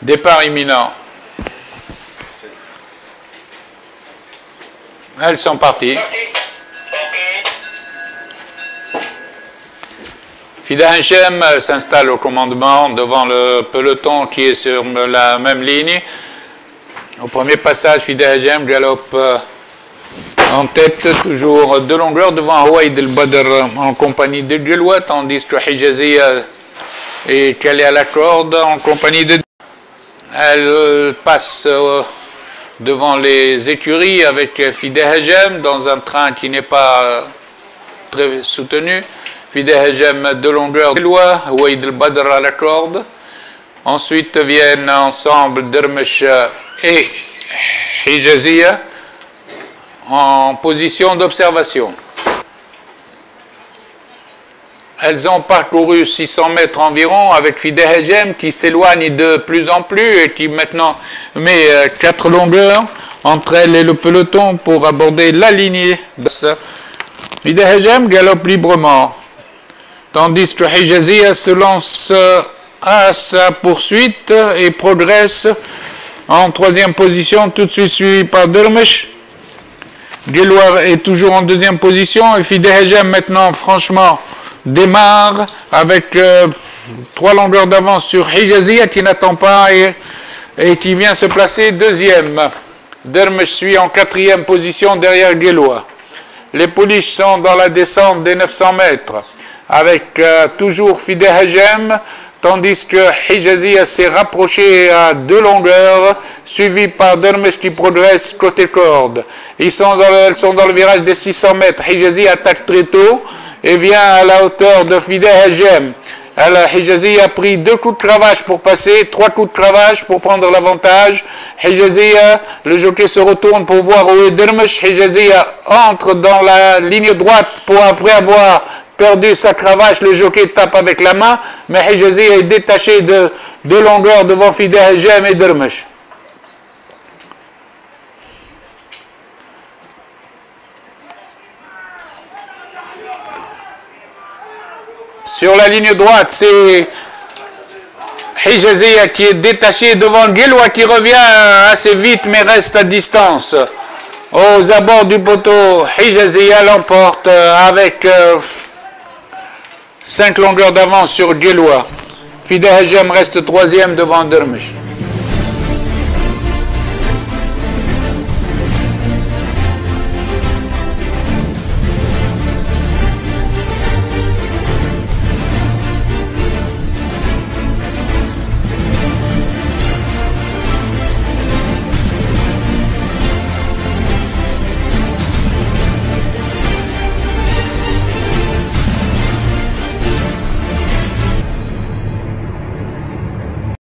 Départ imminent. Elles sont parties. Fida Hachem s'installe au commandement devant le peloton qui est sur la même ligne. Au premier passage, Fida Hachem galope en tête, toujours de longueur devant Ouaïd el-Badr en compagnie de Guelois, tandis que Hijazia est calée à la corde en compagnie de... Elle passe devant les écuries avec Fida Hachem dans un train qui n'est pas très soutenu. Fida Hachem de longueur de Guelois, Ouaïd el-Badr à la corde. Ensuite viennent ensemble Dermesh et Hijazia en position d'observation. Elles ont parcouru 600 mètres environ avec Fida Hachem qui s'éloigne de plus en plus et qui maintenant met 4 longueurs entre elle et le peloton pour aborder la lignée. Fida Hachem galope librement, tandis que Hijazia se lance à sa poursuite et progresse en 3e position, tout de suite suivi par Dermesh. Guelois est toujours en 2e position et Fida Hachem maintenant franchement démarre avec 3 longueurs d'avance sur Hijazia qui n'attend pas et qui vient se placer 2e. Dermesh suit en 4e position derrière Guelois. Les pouliches sont dans la descente des 900 mètres avec toujours Fida Hachem, tandis que Hijazia s'est rapproché à 2 longueurs, suivi par Dermesh qui progresse côté corde. Elles sont dans le virage des 600 mètres. Hijazia attaque très tôt et vient à la hauteur de Fida Hachem. Hijazia a pris 2 coups de cravache pour passer, 3 coups de cravache pour prendre l'avantage. Hijazia, le jockey se retourne pour voir où est Dermesh. Hijazia entre dans la ligne droite pour après avoir perdu sa cravache, le jockey tape avec la main, mais Hijazia est détaché de 2 longueurs devant Fida Hachem et Dermesh. Sur la ligne droite, c'est Hijazia qui est détaché devant Guelois qui revient assez vite mais reste à distance. Aux abords du poteau, Hijazia l'emporte avec 5 longueurs d'avance sur Guelois. Fida Hachem reste 3e devant Dermesh.